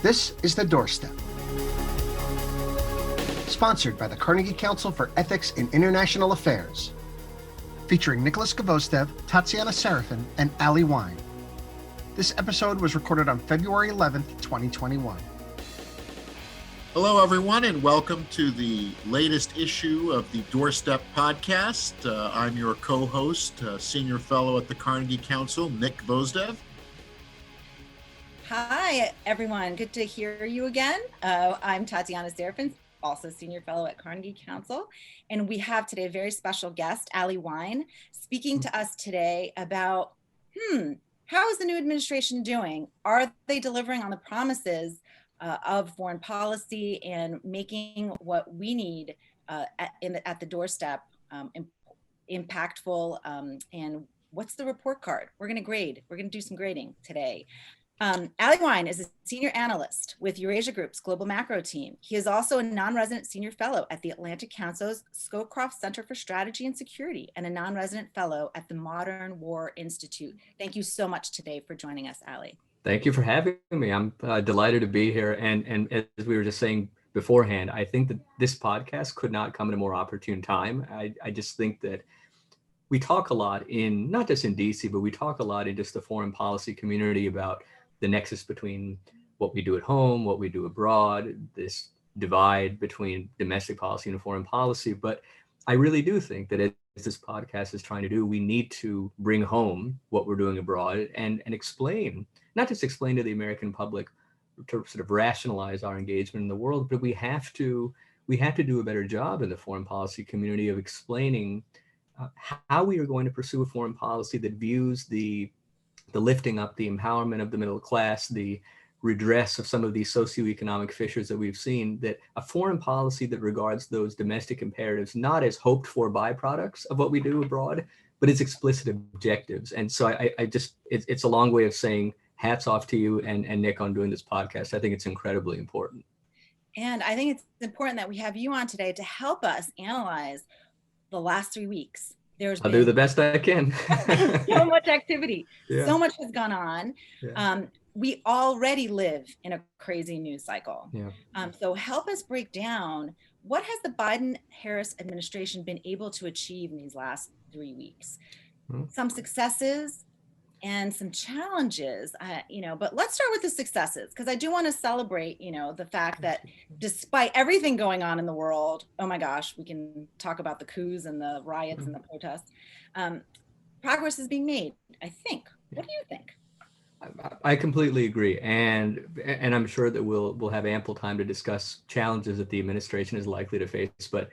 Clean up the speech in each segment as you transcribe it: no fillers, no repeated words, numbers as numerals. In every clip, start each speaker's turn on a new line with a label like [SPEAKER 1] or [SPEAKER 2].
[SPEAKER 1] This is the Doorstep, sponsored by the Carnegie Council for Ethics in International Affairs, featuring Nicholas Gvosdev, Tatiana, Serafin, and Wyne. This episode was recorded on February 11th, 2021.
[SPEAKER 2] Hello, everyone, and welcome to the latest issue of the Doorstep podcast. I'm your co-host, Senior Fellow at the Carnegie Council, Nick Gvosdev.
[SPEAKER 3] Hi, everyone. Good to hear you again. I'm Tatiana Serafin, also Senior Fellow at Carnegie Council. And we have today a very special guest, Wyne, speaking to us today about, how is the new administration doing? Are they delivering on the promises of foreign policy and making what we need at the doorstep impactful? And what's the report card? We're going to grade. We're going to do some grading today. Wyne is a senior analyst with Eurasia Group's global macro team. He is also a non-resident senior fellow at the Atlantic Council's Scowcroft Center for Strategy and Security and a non-resident fellow at the Modern War Institute. Thank you so much today for joining us, Ali.
[SPEAKER 4] Thank you for having me. I'm delighted to be here. And as we were just saying beforehand, I think that this podcast could not come at a more opportune time. I just think that we talk a lot not just in DC, but we talk a lot in just the foreign policy community about the nexus between what we do at home, what we do abroad, this divide between domestic policy and foreign policy. But I really do think that as this podcast is trying to do, we need to bring home what we're doing abroad and explain, not just explain to the American public to sort of rationalize our engagement in the world, but we have to do a better job in the foreign policy community of explaining how we are going to pursue a foreign policy that views the lifting up, the empowerment of the middle class, the redress of some of these socioeconomic fissures that we've seen, that a foreign policy that regards those domestic imperatives not as hoped for byproducts of what we do abroad, but as explicit objectives. And so it's a long way of saying hats off to you and Nick on doing this podcast. I think it's incredibly important.
[SPEAKER 3] And I think it's important that we have you on today to help us analyze the last 3 weeks.
[SPEAKER 4] I'll do the best I can.
[SPEAKER 3] So much activity.
[SPEAKER 4] Yeah.
[SPEAKER 3] So much has gone on.
[SPEAKER 4] Yeah.
[SPEAKER 3] We already live in a crazy news cycle.
[SPEAKER 4] Yeah.
[SPEAKER 3] So help us break down, what has the Biden-Harris administration been able to achieve in these last 3 weeks? Some successes and some challenges, but let's start with the successes, because I do want to celebrate, the fact that despite everything going on in the world, oh my gosh, we can talk about the coups and the riots and the protests, progress is being made, I think. What do you think?
[SPEAKER 4] I completely agree. And I'm sure that we'll have ample time to discuss challenges that the administration is likely to face. But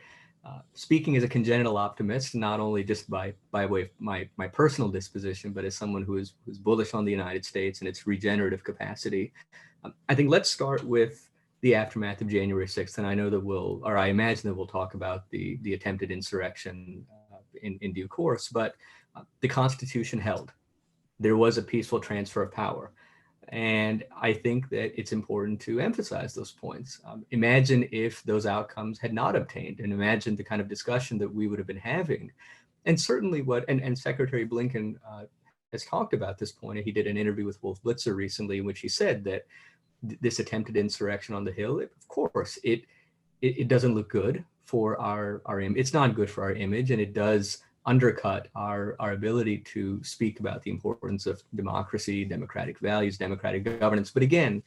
[SPEAKER 4] speaking as a congenital optimist, not only just by way of my personal disposition, but as someone who's bullish on the United States and its regenerative capacity, I think let's start with the aftermath of January 6th. And I know that I imagine that we'll talk about the attempted insurrection in due course, but the Constitution held. There was a peaceful transfer of power. And I think that it's important to emphasize those points. Imagine if those outcomes had not obtained, and imagine the kind of discussion that we would have been having. And certainly and Secretary Blinken has talked about this point. He did an interview with Wolf Blitzer recently in which he said that this attempted insurrection on the Hill, of course, it doesn't look good for our image. It's not good for our image, and it does undercut our ability to speak about the importance of democracy, democratic values, democratic governance. But again,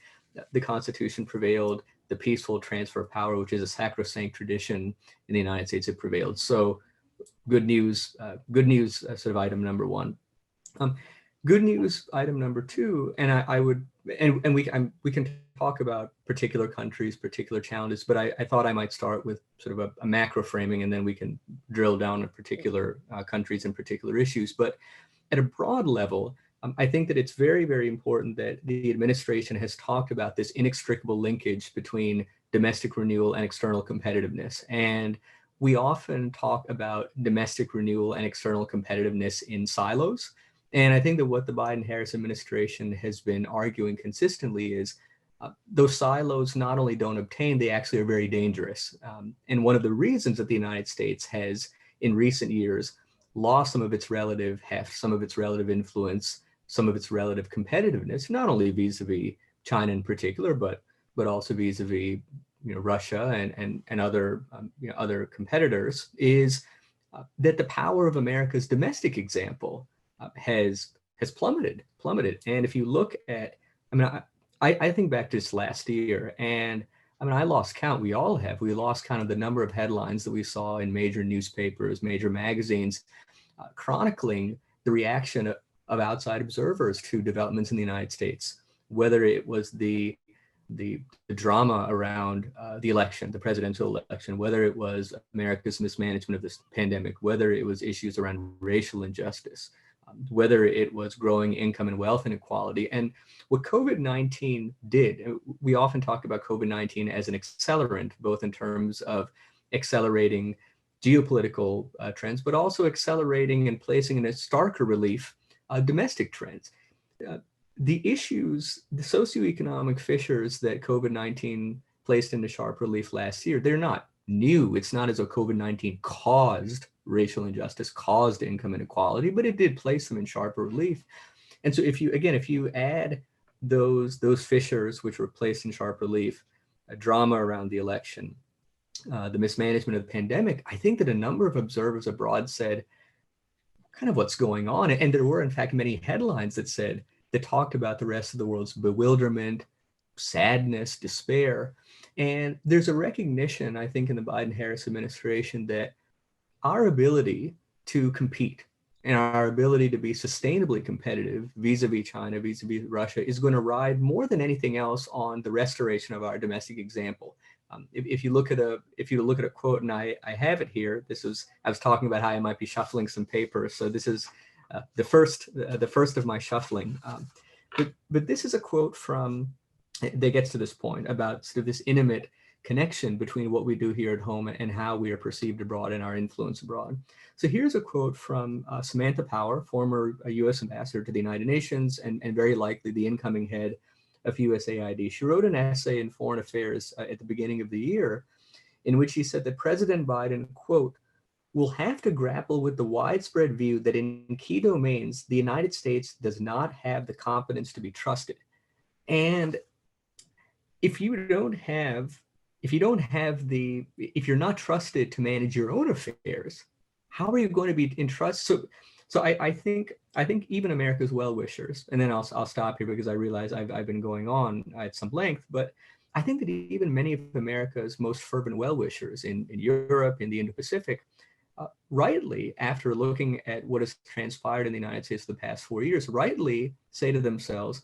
[SPEAKER 4] the Constitution prevailed, the peaceful transfer of power, which is a sacrosanct tradition in the United States, it prevailed. So good news, sort of item number one. Good news, item number two, and we can talk about particular countries, particular challenges, but I thought I might start with sort of a macro framing, and then we can drill down on particular countries and particular issues. But at a broad level, I think that it's very, very important that the administration has talked about this inextricable linkage between domestic renewal and external competitiveness. And we often talk about domestic renewal and external competitiveness in silos. And I think that what the Biden-Harris administration has been arguing consistently is those silos not only don't obtain, they actually are very dangerous. And one of the reasons that the United States has, in recent years, lost some of its relative heft, some of its relative influence, some of its relative competitiveness, not only vis-a-vis China in particular, but but also vis-a-vis Russia and other other competitors, is that the power of America's domestic example has plummeted. And if you look at, I think back to this last year, and I lost count. We all have. We lost count of the number of headlines that we saw in major newspapers, major magazines, chronicling the reaction of outside observers to developments in the United States, whether it was the drama around the election, the presidential election, whether it was America's mismanagement of this pandemic, whether it was issues around racial injustice, whether it was growing income and wealth inequality. And what COVID-19 did, we often talk about COVID-19 as an accelerant, both in terms of accelerating geopolitical trends, but also accelerating and placing in a starker relief domestic trends. The issues, the socioeconomic fissures that COVID-19 placed into sharp relief last year, they're not new. It's not as though COVID-19 caused racial injustice, caused income inequality, but it did place them in sharp relief. And so if you add those fissures which were placed in sharp relief, a drama around the election, the mismanagement of the pandemic, I think that a number of observers abroad said, kind of what's going on? And there were in fact many headlines that talked about the rest of the world's bewilderment, sadness, despair. And there's a recognition, I think, in the Biden-Harris administration that our ability to compete and our ability to be sustainably competitive vis-a-vis China, vis-a-vis Russia, is going to ride more than anything else on the restoration of our domestic example. If you look at a quote, and I have it here. I was talking about how I might be shuffling some papers, so this is the first of my shuffling. But this is a quote that gets to this point about sort of this intimate connection between what we do here at home and how we are perceived abroad and our influence abroad. So here's a quote from Samantha Power, former U.S. ambassador to the United Nations and very likely the incoming head of USAID. She wrote an essay in Foreign Affairs at the beginning of the year in which she said that President Biden, quote, will have to grapple with the widespread view that in key domains, the United States does not have the competence to be trusted. And if you're not trusted to manage your own affairs, how are you going to be entrusted? So I think even America's well-wishers, and then I'll stop here because I realize I've been going on at some length, but I think that even many of America's most fervent well-wishers in Europe, in the Indo-Pacific, rightly, after looking at what has transpired in the United States the past 4 years, rightly say to themselves,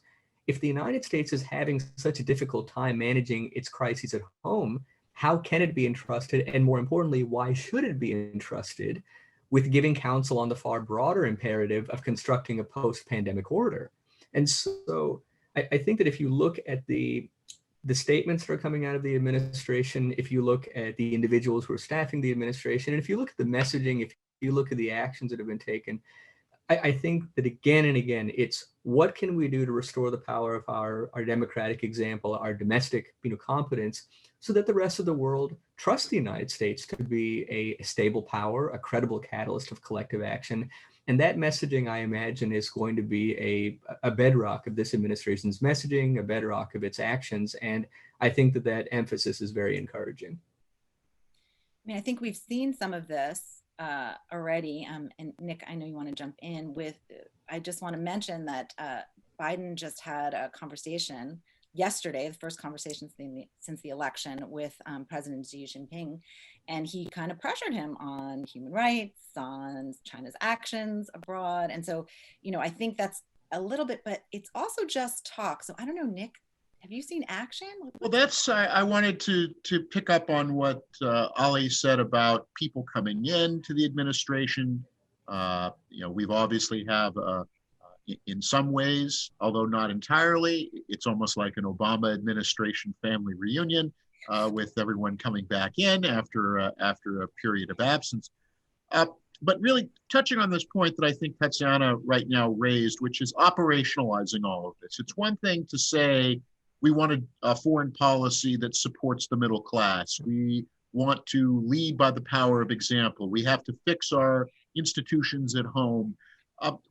[SPEAKER 4] if the United States is having such a difficult time managing its crises at home, how can it be entrusted? And more importantly, why should it be entrusted with giving counsel on the far broader imperative of constructing a post-pandemic order? And so I think that if you look at the statements that are coming out of the administration, if you look at the individuals who are staffing the administration, and if you look at the messaging, if you look at the actions that have been taken, I think that again and again, it's what can we do to restore the power of our democratic example, our domestic competence, so that the rest of the world trusts the United States to be a stable power, a credible catalyst of collective action. And that messaging, I imagine, is going to be a bedrock of this administration's messaging, a bedrock of its actions. And I think that emphasis is very encouraging.
[SPEAKER 3] I think we've seen some of this already. And Nick, I know you want to jump in with, I just want to mention that Biden just had a conversation yesterday, the first conversation since the election with President Xi Jinping. And he kind of pressured him on human rights, on China's actions abroad. And so, I think that's a little bit, but it's also just talk. So I don't know, Nick, have you seen action?
[SPEAKER 2] Well, I wanted to pick up on what Ali said about people coming into the administration. We've obviously have, in some ways, although not entirely, it's almost like an Obama administration family reunion with everyone coming back in after a period of absence. But really touching on this point that I think Tatiana right now raised, which is operationalizing all of this. It's one thing to say, we want a foreign policy that supports the middle class. We want to lead by the power of example. We have to fix our institutions at home.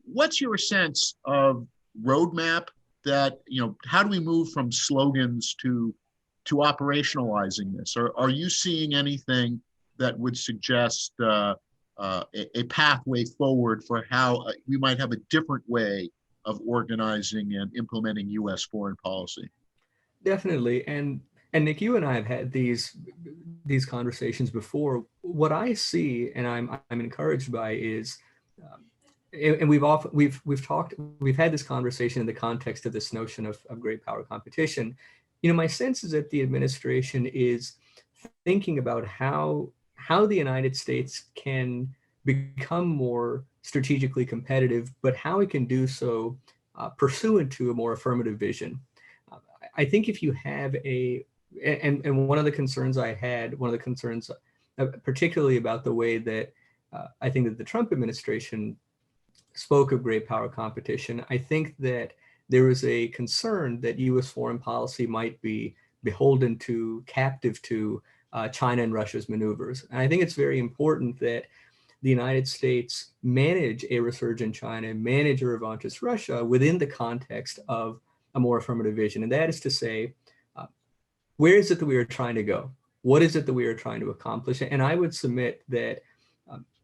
[SPEAKER 2] What's your sense of roadmap that, how do we move from slogans to to operationalizing this? Are you seeing anything that would suggest a pathway forward for how we might have a different way of organizing and implementing U.S. foreign policy?
[SPEAKER 4] Definitely. And Nick, you and I have had these conversations before. What I see, and I'm encouraged by, is, and we've had this conversation in the context of this notion of great power competition. My sense is that the administration is thinking about how the United States can become more strategically competitive, but how it can do so pursuant to a more affirmative vision. I think if you have and one of the concerns particularly about the way that I think that the Trump administration spoke of great power competition, I think that there is a concern that U.S. foreign policy might be beholden to, captive to China and Russia's maneuvers. And I think it's very important that the United States manage a resurgent China, manage a revanchist Russia within the context of a more affirmative vision. And that is to say, where is it that we are trying to go? What is it that we are trying to accomplish? And I would submit that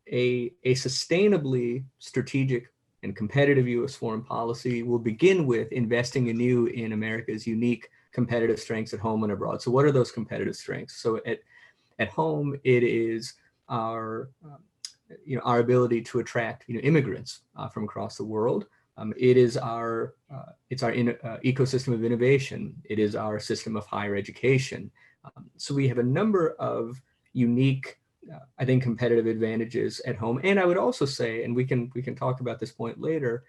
[SPEAKER 4] a sustainably strategic and competitive U.S. foreign policy will begin with investing anew in America's unique competitive strengths at home and abroad. So what are those competitive strengths? So at home, it is our ability to attract immigrants from across the world. It is our ecosystem of innovation. It is our system of higher education. So we have a number of unique, I think, competitive advantages at home. And I would also say, and we can talk about this point later,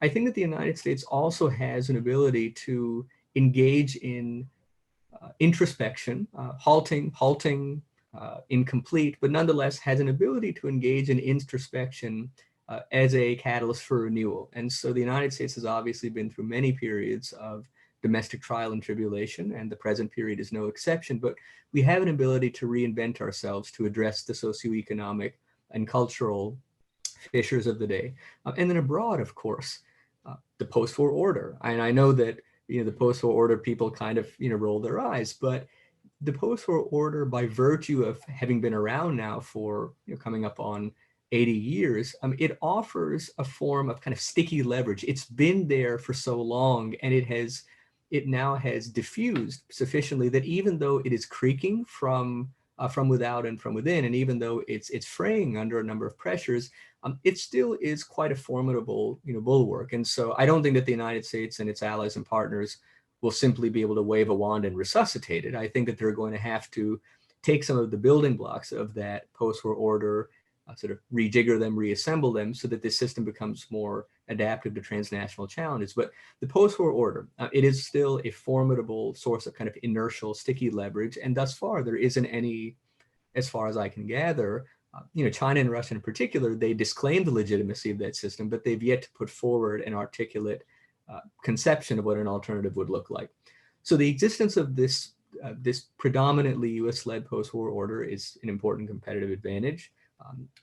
[SPEAKER 4] I think that the United States also has an ability to engage in introspection, halting, incomplete, but nonetheless has an ability to engage in introspection as a catalyst for renewal. And so the United States has obviously been through many periods of domestic trial and tribulation, and the present period is no exception, but we have an ability to reinvent ourselves to address the socioeconomic and cultural fissures of the day. And then abroad, of course, the post-war order. And I know that the post-war order people kind of roll their eyes, but the post-war order, by virtue of having been around now for coming up on 80 years, it offers a form of kind of sticky leverage. It's been there for so long, and it now has diffused sufficiently that even though it is creaking from without and from within, and even though it's fraying under a number of pressures, it still is quite a formidable bulwark. And so I don't think that the United States and its allies and partners will simply be able to wave a wand and resuscitate it. I think that they're going to have to take some of the building blocks of that post-war order, sort of rejigger them, reassemble them, so that this system becomes more adaptive to transnational challenges. But the post-war order, it is still a formidable source of kind of inertial, sticky leverage. And thus far, there isn't any, as far as I can gather, China and Russia in particular, they disclaim the legitimacy of that system, but they've yet to put forward an articulate conception of what an alternative would look like. So the existence of this predominantly US-led post-war order is an important competitive advantage.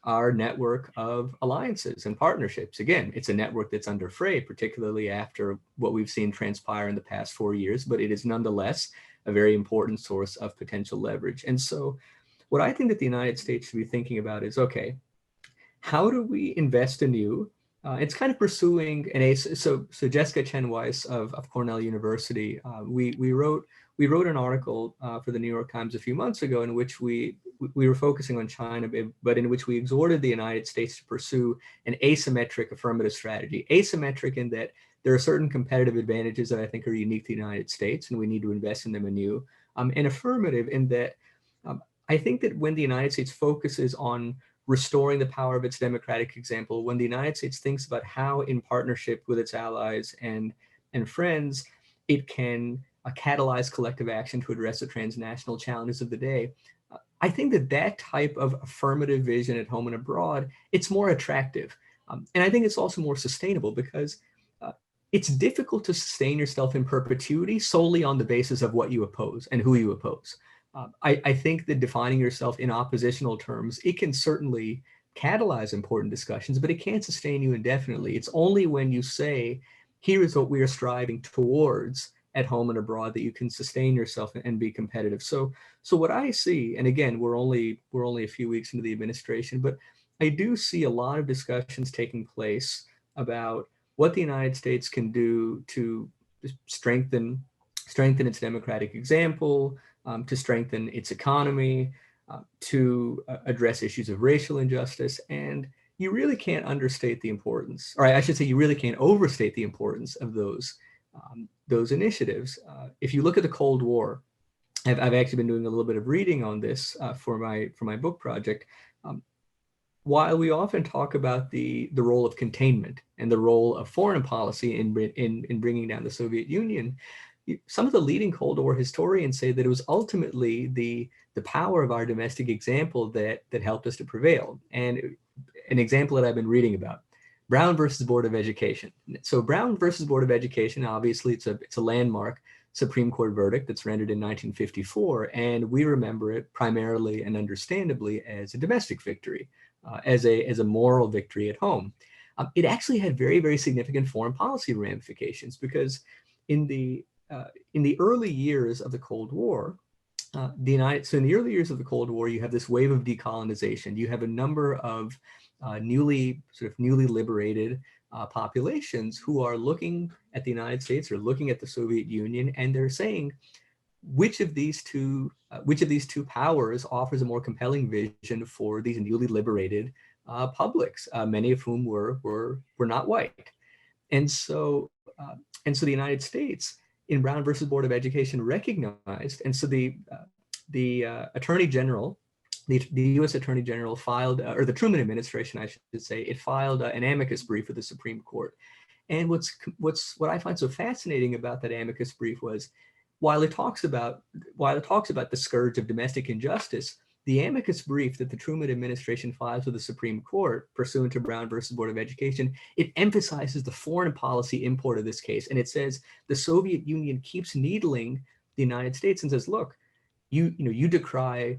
[SPEAKER 4] Our network of alliances and partnerships, again, it's a network that's under fray, particularly after what we've seen transpire in the past 4 years, but it is nonetheless a very important source of potential leverage. And so what I think that the United States should be thinking about is, okay, how do we invest anew? It's kind of pursuing an ace. So Jessica Chen Weiss of Cornell University, we wrote an article for the New York Times a few months ago in which we were focusing on China, but in which we exhorted the United States to pursue an asymmetric affirmative strategy. Asymmetric in that there are certain competitive advantages that I think are unique to the United States, and we need to invest in them anew. And affirmative in that I think that when the United States focuses on restoring the power of its democratic example, when the United States thinks about how, in partnership with its allies and friends, it can catalyze collective action to address the transnational challenges of the day, I think that type of affirmative vision at home and abroad, it's more attractive. And I think it's also more sustainable because it's difficult to sustain yourself in perpetuity solely on the basis of what you oppose and who you oppose. I think that defining yourself in oppositional terms, it can certainly catalyze important discussions, but it can't sustain you indefinitely. It's only when you say, here is what we are striving towards at home and abroad that you can sustain yourself and be competitive. So what I see, and again, we're only a few weeks into the administration, but I do see a lot of discussions taking place about what the United States can do to strengthen its democratic example, to strengthen its economy, to address issues of racial injustice. And you really can't understate the importance, or I should say, you really can't overstate the importance of those initiatives. If you look at the Cold War, I've actually been doing a little bit of reading on this for my book project. While we often talk about the role of containment and the role of foreign policy in bringing down the Soviet Union, some of the leading Cold War historians say that it was ultimately the power of our domestic example that helped us to prevail. And an example that I've been reading about, Brown versus Board of Education. So Brown versus Board of Education, obviously it's a landmark Supreme Court verdict that's rendered in 1954, and we remember it primarily and understandably as a domestic victory, as a moral victory at home. It actually had very, very significant foreign policy ramifications, because in the early years of the Cold War, in the early years of the Cold War, you have this wave of decolonization. You have a number of newly liberated populations who are looking at the United States or looking at the Soviet Union, and they're saying, which of these two powers offers a more compelling vision for these newly liberated publics, many of whom were not white. And so the United States, in Brown versus Board of Education, recognized, and so the Attorney General, the U.S. Attorney General filed, or the Truman administration, I should say, it filed an amicus brief with the Supreme Court. And what I find so fascinating about that amicus brief was, while it talks about the scourge of domestic injustice, the amicus brief that the Truman administration files with the Supreme Court, pursuant to Brown versus Board of Education, it emphasizes the foreign policy import of this case. And it says the Soviet Union keeps needling the United States and says, look, you decry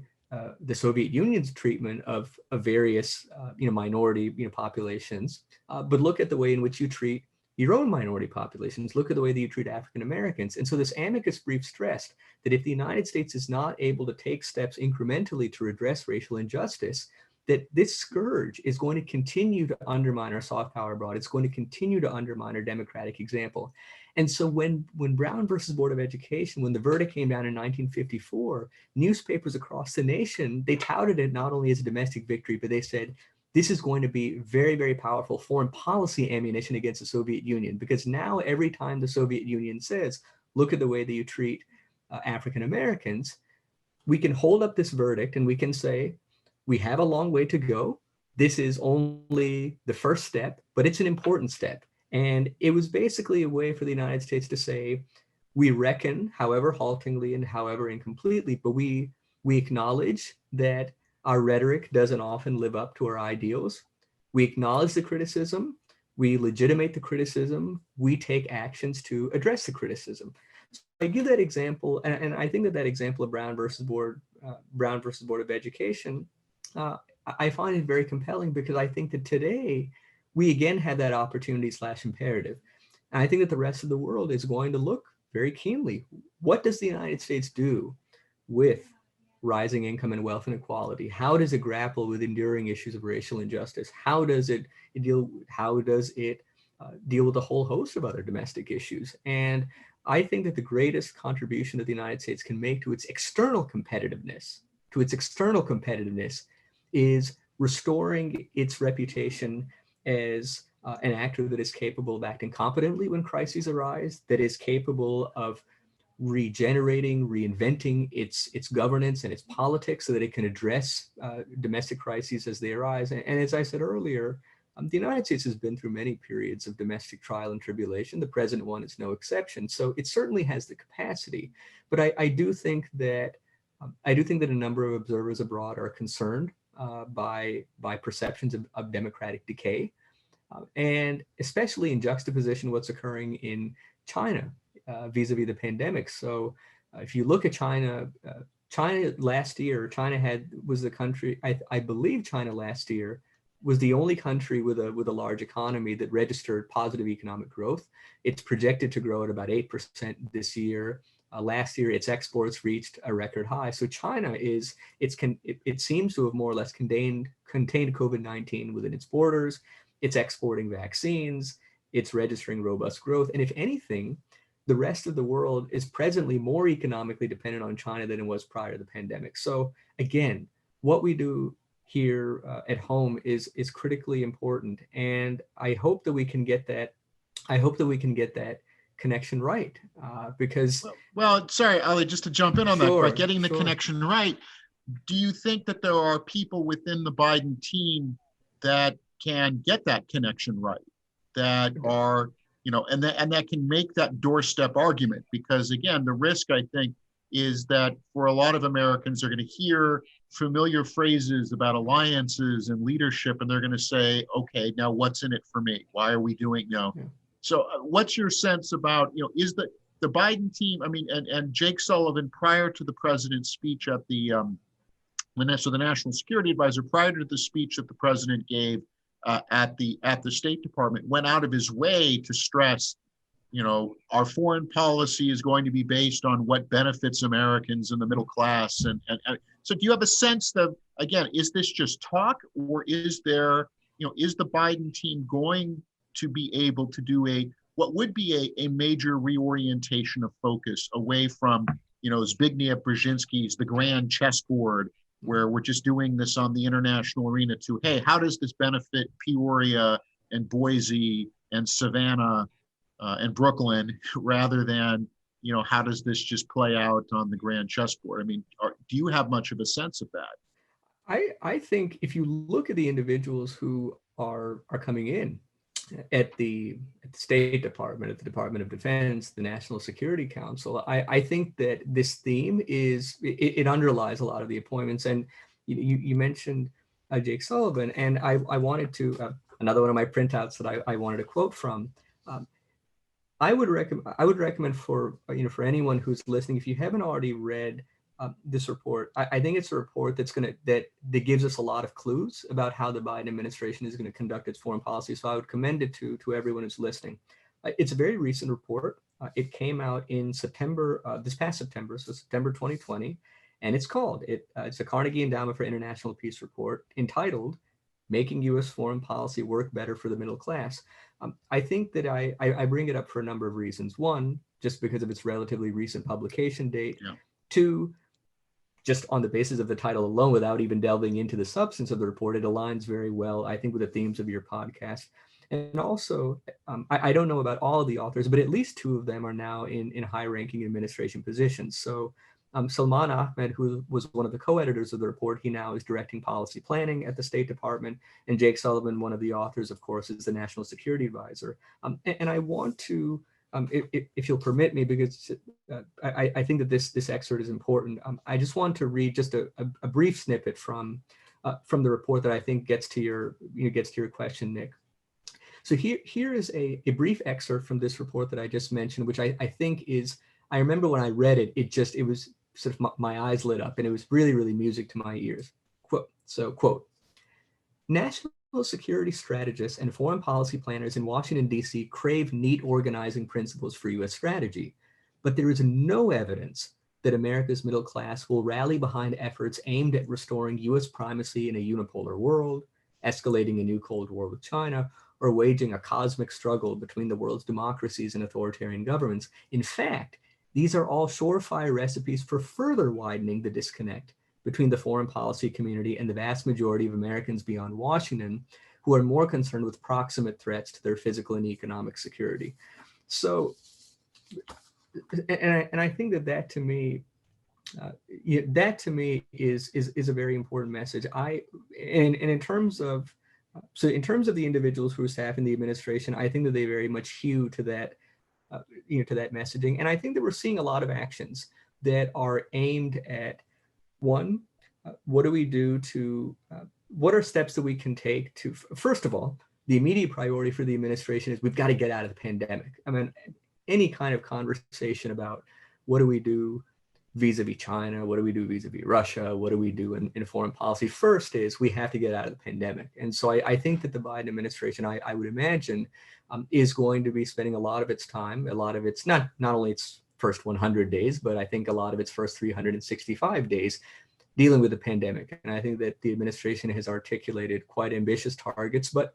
[SPEAKER 4] the Soviet Union's treatment of various minority populations, but look at the way in which you treat your own minority populations. Look at the way that you treat African Americans. And so this amicus brief stressed that if the United States is not able to take steps incrementally to redress racial injustice, that this scourge is going to continue to undermine our soft power abroad. It's going to continue to undermine our democratic example. And so when Brown versus Board of Education, when the verdict came down in 1954, newspapers across the nation, they touted it not only as a domestic victory, but they said, this is going to be very, very powerful foreign policy ammunition against the Soviet Union, because now every time the Soviet Union says, look at the way that you treat African Americans, we can hold up this verdict and we can say, we have a long way to go. This is only the first step, but it's an important step. And it was basically a way for the United States to say, we reckon, however haltingly and however incompletely, but we acknowledge that our rhetoric doesn't often live up to our ideals. We acknowledge the criticism, we legitimate the criticism, we take actions to address the criticism. So I give that example, and I think that example of Brown versus Board of Education, I find it very compelling, because I think that today we again have that opportunity / imperative. And I think that the rest of the world is going to look very keenly. What does the United States do with rising income and wealth inequality? How does it grapple with enduring issues of racial injustice? How does it deal with a whole host of other domestic issues? And I think that the greatest contribution that the United States can make to its external competitiveness is restoring its reputation as an actor that is capable of acting competently when crises arise, that is capable of regenerating, reinventing its governance and its politics so that it can address domestic crises as they arise. And as I said earlier, the United States has been through many periods of domestic trial and tribulation. The present one is no exception. So it certainly has the capacity. But I do think that a number of observers abroad are concerned by perceptions of democratic decay, and especially in juxtaposition what's occurring in China vis-a-vis the pandemic. So if you look at China, China last year, I believe China last year was the only country with a large economy that registered positive economic growth. It's projected to grow at about 8% this year. Last year, its exports reached a record high. So China it seems to have more or less contained COVID-19 within its borders. It's exporting vaccines. It's registering robust growth. And if anything, the rest of the world is presently more economically dependent on China than it was prior to the pandemic. So again, what we do here at home is critically important, and I hope that we can get that. Connection right, because.
[SPEAKER 2] Well, sorry, Ali, just to jump in on that, by getting the
[SPEAKER 4] sure.
[SPEAKER 2] connection right, do you think that there are people within the Biden team that can get that connection right, that are, and that can make that doorstep argument? Because again, the risk, I think, is that for a lot of Americans, they're going to hear familiar phrases about alliances and leadership, and they're going to say, okay, now what's in it for me? Why are we doing now? Yeah. So what's your sense about, is the Biden team, and Jake Sullivan, prior to the president's speech at the National Security Advisor, prior to the speech that the president gave at the State Department, went out of his way to stress, our foreign policy is going to be based on what benefits Americans and the middle class. And so do you have a sense that, again, is this just talk, or is there, is the Biden team going to be able to do what would be a major reorientation of focus away from, Zbigniew Brzezinski's The Grand Chessboard, where we're just doing this on the international arena, to, hey, how does this benefit Peoria and Boise and Savannah and Brooklyn, rather than, how does this just play out on the grand chessboard? Do you have much of a sense of that?
[SPEAKER 4] I think if you look at the individuals who are coming in at the State Department, at the Department of Defense, the National Security Council, I think that this theme it underlies a lot of the appointments. And you mentioned Jake Sullivan, and I wanted to, another one of my printouts that I wanted to quote from. I would recommend for anyone who's listening, if you haven't already read this report, I think it's a report that gives us a lot of clues about how the Biden administration is going to conduct its foreign policy. So I would commend it to everyone who's listening. It's a very recent report. It came out in September, this past September, so September 2020, and it's called it's a Carnegie Endowment for International Peace report entitled "Making U.S. Foreign Policy Work Better for the Middle Class." I think that I bring it up for a number of reasons. One, just because of its relatively recent publication date. Yeah. Two, just on the basis of the title alone, without even delving into the substance of the report, it aligns very well, I think, with the themes of your podcast. And also, I don't know about all of the authors, but at least two of them are now in high-ranking administration positions. So Salman Ahmed, who was one of the co-editors of the report, he now is directing policy planning at the State Department. And Jake Sullivan, one of the authors, of course, is the National Security Advisor. And I want to, if you'll permit me, because I think that this excerpt is important, I just want to read just a brief snippet from the report that I think gets to your question, Nick. So here is a brief excerpt from this report that I just mentioned, which I think is, I remember when I read it, it was sort of my eyes lit up, and it was really, really music to my ears. Quote, national security strategists and foreign policy planners in Washington, D.C. crave neat organizing principles for U.S. strategy, but there is no evidence that America's middle class will rally behind efforts aimed at restoring U.S. primacy in a unipolar world, escalating a new Cold War with China, or waging a cosmic struggle between the world's democracies and authoritarian governments. In fact, these are all surefire recipes for further widening the disconnect between the foreign policy community and the vast majority of Americans beyond Washington, who are more concerned with proximate threats to their physical and economic security. So, and I think that to me is a very important message. And in terms of the individuals who are staff in the administration, I think that they very much hew to that, to that messaging. And I think that we're seeing a lot of actions that are aimed at, one, what do we do to, what are steps that we can take to, first of all, the immediate priority for the administration is we've got to get out of the pandemic. I mean, any kind of conversation about what do we do vis-a-vis China? What do we do vis-a-vis Russia? What do we do in foreign policy? First is we have to get out of the pandemic. And so I think that the Biden administration, I would imagine, is going to be spending a lot of its time, a lot of its, not only its first 100 days, but I think a lot of its first 365 days dealing with the pandemic. And I think that the administration has articulated quite ambitious targets, but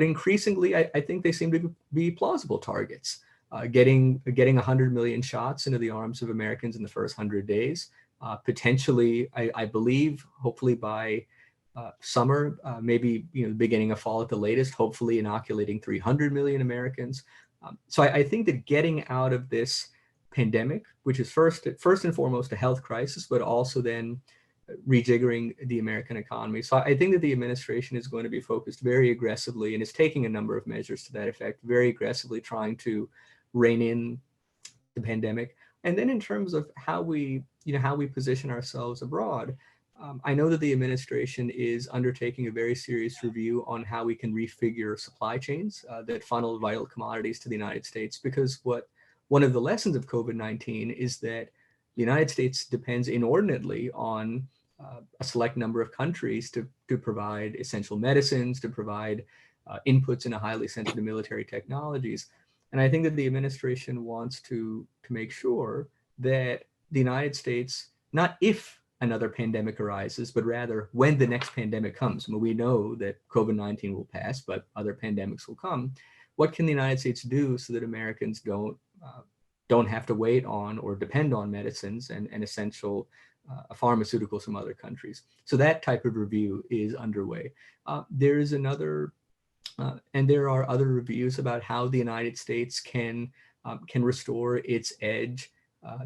[SPEAKER 4] increasingly, I think they seem to be plausible targets. Getting 100 million shots into the arms of Americans in the first 100 days, potentially, I believe, hopefully by summer, maybe the beginning of fall at the latest, hopefully inoculating 300 million Americans. So I think that getting out of this pandemic, which is first and foremost a health crisis, but also then rejiggering the American economy. So I think that the administration is going to be focused very aggressively and is taking a number of measures to that effect, very aggressively trying to rein in the pandemic. And then in terms of how we position ourselves abroad, I know that the administration is undertaking a very serious review on how we can refigure supply chains that funnel vital commodities to the United States, because one of the lessons of COVID-19 is that the United States depends inordinately on a select number of countries to provide essential medicines, to provide inputs into highly sensitive military technologies. And I think that the administration wants to make sure that the United States, not if another pandemic arises, but rather when the next pandemic comes. I mean, we know that COVID-19 will pass, but other pandemics will come. What can the United States do so that Americans don't have to wait on or depend on medicines and essential pharmaceuticals from other countries? So that type of review is underway. There is another, and there are other reviews about how the United States can restore its edge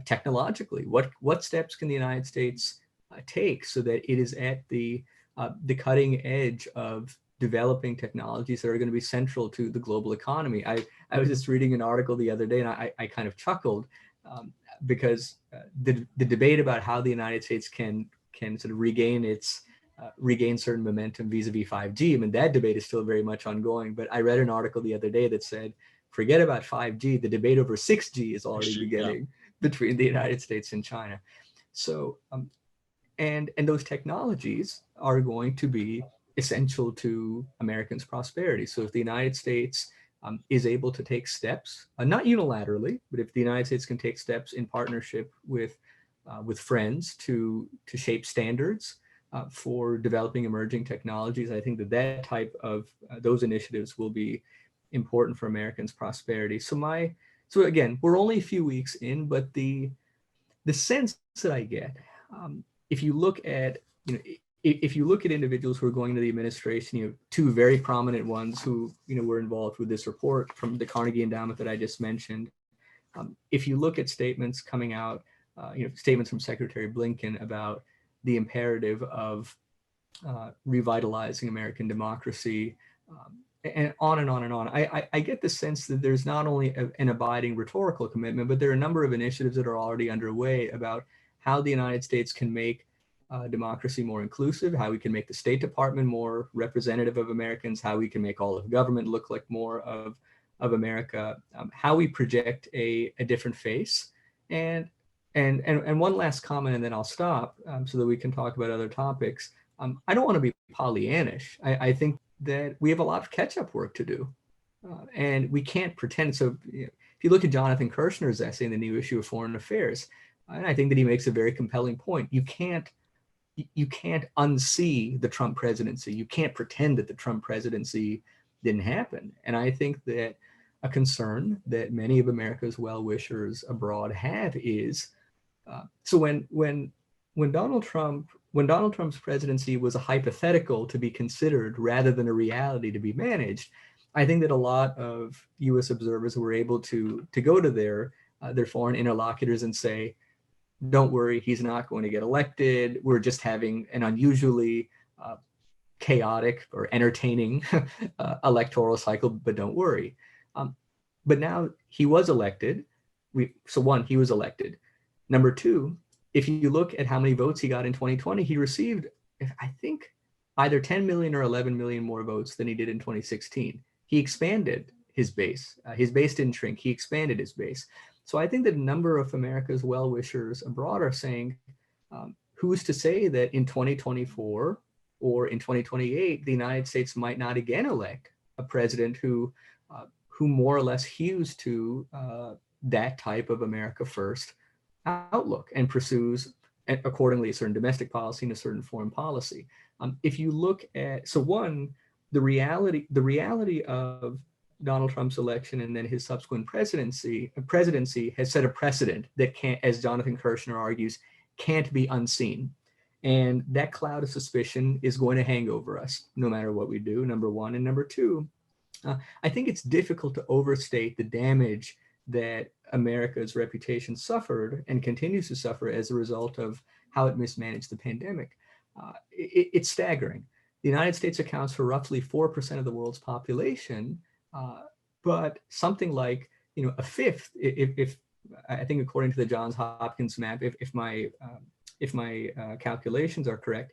[SPEAKER 4] technologically. What steps can the United States take so that it is at the cutting edge of developing technologies that are going to be central to the global economy? I was just reading an article the other day, and I kind of chuckled because the debate about how the United States can sort of regain certain momentum vis-a-vis 5G. I mean, that debate is still very much ongoing. But I read an article the other day that said, forget about 5G, the debate over 6G is already beginning between the United States and China. So, and those technologies are going to be essential to Americans' prosperity. So if the United States is able to take steps, not unilaterally, but if the United States can take steps in partnership with friends to shape standards for developing emerging technologies, I think that type of those initiatives will be important for Americans' prosperity. So again, we're only a few weeks in, but the sense that I get, if you look at individuals who are going to the administration, two very prominent ones who were involved with this report from the Carnegie Endowment that I just mentioned. If you look at statements coming out, statements from Secretary Blinken about the imperative of revitalizing American democracy, and on and on and on, I get the sense that there's not only an abiding rhetorical commitment, but there are a number of initiatives that are already underway about how the United States can make democracy more inclusive, how we can make the State Department more representative of Americans, how we can make all of government look like more of America, how we project a different face. And one last comment, and then I'll stop so that we can talk about other topics. I don't want to be Pollyannish. I think that we have a lot of catch-up work to do, and we can't pretend. So if you look at Jonathan Kirshner's essay in the new issue of Foreign Affairs, and I think that he makes a very compelling point. You can't unsee the Trump presidency. You can't pretend that the Trump presidency didn't happen. And I think that a concern that many of America's well-wishers abroad have is, so when Donald Trump's presidency was a hypothetical to be considered rather than a reality to be managed, I think that a lot of U.S. observers were able to go to their foreign interlocutors and say, don't worry, he's not going to get elected. We're just having an unusually chaotic or entertaining electoral cycle, but don't worry. But now he was elected. So one, he was elected. Number two, if you look at how many votes he got in 2020, he received, I think, either 10 million or 11 million more votes than he did in 2016. He expanded his base. His base didn't shrink. He expanded his base. So I think that a number of America's well-wishers abroad are saying, who's to say that in 2024 or in 2028, the United States might not again elect a president who more or less hews to that type of America first outlook and pursues accordingly a certain domestic policy and a certain foreign policy. If you look at, so one, the reality of Donald Trump's election and then his subsequent presidency has set a precedent that can't, as Jonathan Kirshner argues, can't be unseen. And that cloud of suspicion is going to hang over us no matter what we do, number one. And number two, I think it's difficult to overstate the damage that America's reputation suffered and continues to suffer as a result of how it mismanaged the pandemic. It's staggering. The United States accounts for roughly 4% of the world's population, but something like a fifth, if I think according to the Johns Hopkins map, if my calculations are correct,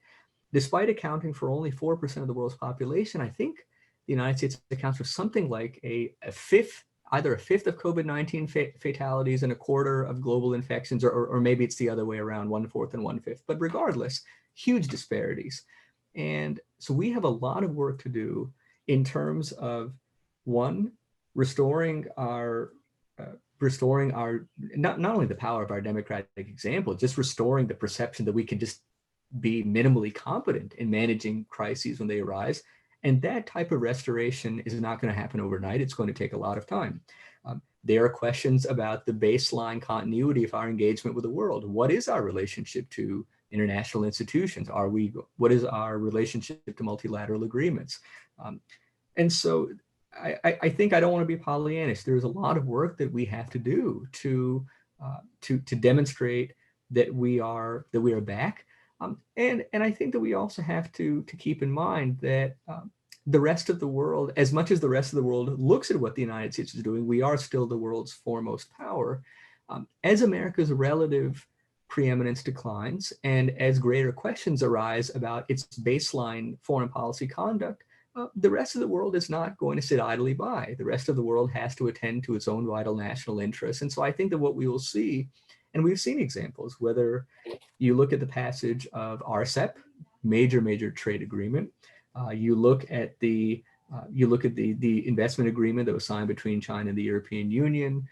[SPEAKER 4] despite accounting for only 4% of the world's population, I think the United States accounts for something like a fifth, either a fifth of COVID-19 fatalities and a quarter of global infections, or maybe it's the other way around, 1/4 and 1/5. But regardless, huge disparities. And so we have a lot of work to do in terms of, one, restoring our not only the power of our democratic example, just restoring the perception that we can just be minimally competent in managing crises when they arise. And that type of restoration is not going to happen overnight. It's going to take a lot of time. There are questions about the baseline continuity of our engagement with the world. What is our relationship to international institutions? What is our relationship to multilateral agreements? And so I think I don't want to be Pollyannish. There's a lot of work that we have to do to demonstrate that we are back. And I think that we also have to keep in mind that the rest of the world, as much as the rest of the world looks at what the United States is doing, we are still the world's foremost power. As America's relative preeminence declines and as greater questions arise about its baseline foreign policy conduct, the rest of the world is not going to sit idly by. The rest of the world has to attend to its own vital national interests. And so I think that what we will see, and we've seen examples, whether you look at the passage of RCEP, major trade agreement, you look at the investment agreement that was signed between China and the European Union.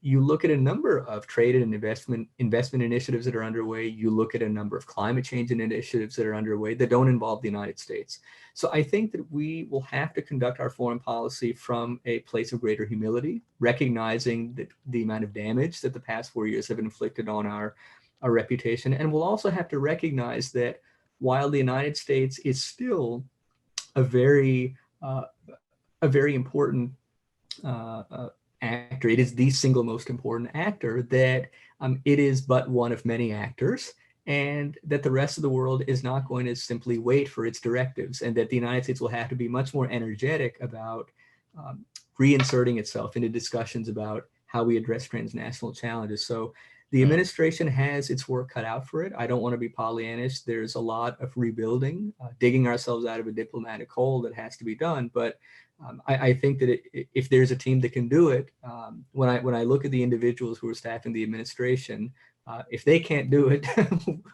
[SPEAKER 4] You look at a number of trade and investment initiatives that are underway. You look at a number of climate change initiatives that are underway that don't involve the United States. So I think that we will have to conduct our foreign policy from a place of greater humility, recognizing that the amount of damage that the past 4 years have inflicted on our reputation. And we'll also have to recognize that while the United States is still a very important actor, it is the single most important actor, that it is but one of many actors, and that the rest of the world is not going to simply wait for its directives, and that the United States will have to be much more energetic about reinserting itself into discussions about how we address transnational challenges. So the administration has its work cut out for it. I don't want to be Pollyannish. There's a lot of rebuilding, digging ourselves out of a diplomatic hole that has to be done. But I think that if there's a team that can do it, when I look at the individuals who are staffing the administration, if they can't do it,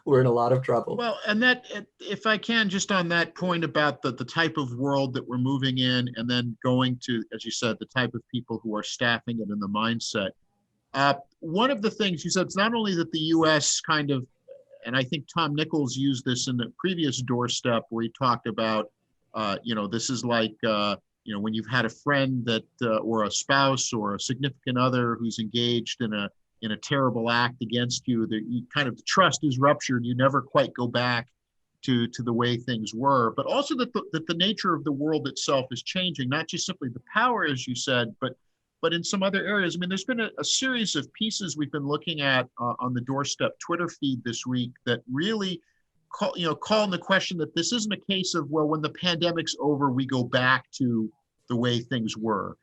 [SPEAKER 4] we're in a lot of trouble.
[SPEAKER 2] Well, and that, if I can, just on that point about the type of world that we're moving in, and then going to, as you said, the type of people who are staffing it and the mindset. One of the things you said, it's not only that the U.S. kind of, and I think Tom Nichols used this in the previous Doorstep, where he talked about, this is like, when you've had a friend that, or a spouse or a significant other who's engaged in a terrible act against you, that you kind of, the trust is ruptured. You never quite go back to the way things were, but also that the nature of the world itself is changing, not just simply the power, as you said, but in some other areas. I mean, there's been a series of pieces we've been looking at on the Doorstep Twitter feed this week that really call into question that this isn't a case of, well, when the pandemic's over, we go back to the way things were.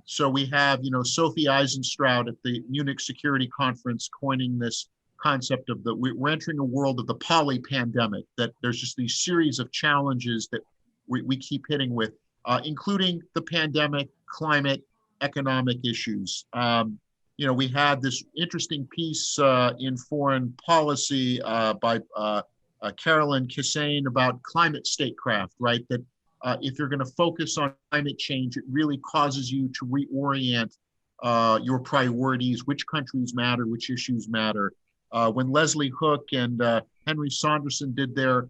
[SPEAKER 2] So we have, Sophie Eisenstraut at the Munich Security Conference coining this concept of we're entering a world of the poly-pandemic, that there's just these series of challenges that we keep hitting with, including the pandemic, climate, economic issues. we had this interesting piece in Foreign Policy by Carolyn Kissane about climate statecraft, right? That if you're going to focus on climate change, it really causes you to reorient your priorities, which countries matter, which issues matter. When Leslie Hook and Henry Saunderson did their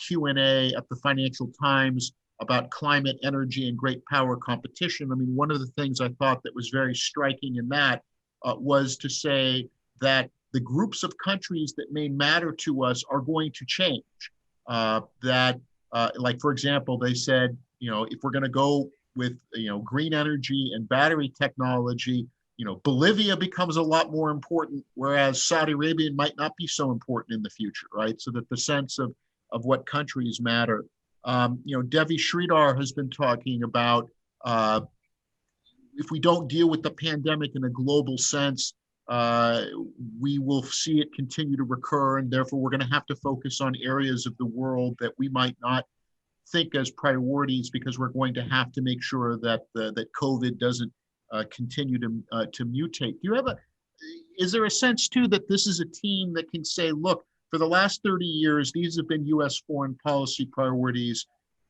[SPEAKER 2] Q&A at the Financial Times about climate, energy, and great power competition, I mean, one of the things I thought that was very striking in that was to say that the groups of countries that may matter to us are going to change. Like, for example, they said, if we're going to go with, green energy and battery technology, Bolivia becomes a lot more important, whereas Saudi Arabia might not be so important in the future, right? So that the sense of what countries matter. Devi Sridhar has been talking about if we don't deal with the pandemic in a global sense, we will see it continue to recur, and therefore we're going to have to focus on areas of the world that we might not think as priorities, because we're going to have to make sure that that COVID doesn't continue to mutate. Is there a sense too that this is a team that can say, look, for the last 30 years, these have been U.S. foreign policy priorities,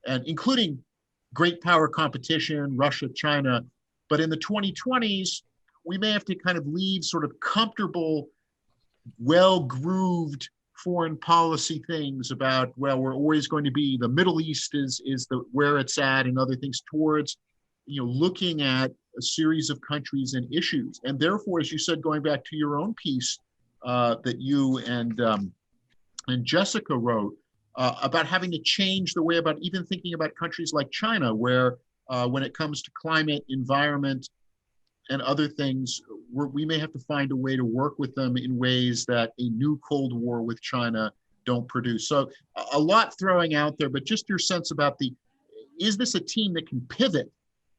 [SPEAKER 2] and including great power competition, Russia, China, but in the 2020s, we may have to kind of leave sort of comfortable, well-grooved foreign policy things about, well, we're always going to be, the Middle East is where it's at, and other things, towards looking at a series of countries and issues. And therefore, as you said, going back to your own piece that you and Jessica wrote about having to change the way about even thinking about countries like China, where when it comes to climate, environment, and other things, we may have to find a way to work with them in ways that a new Cold War with China don't produce. So a lot throwing out there, but just your sense about is this a team that can pivot?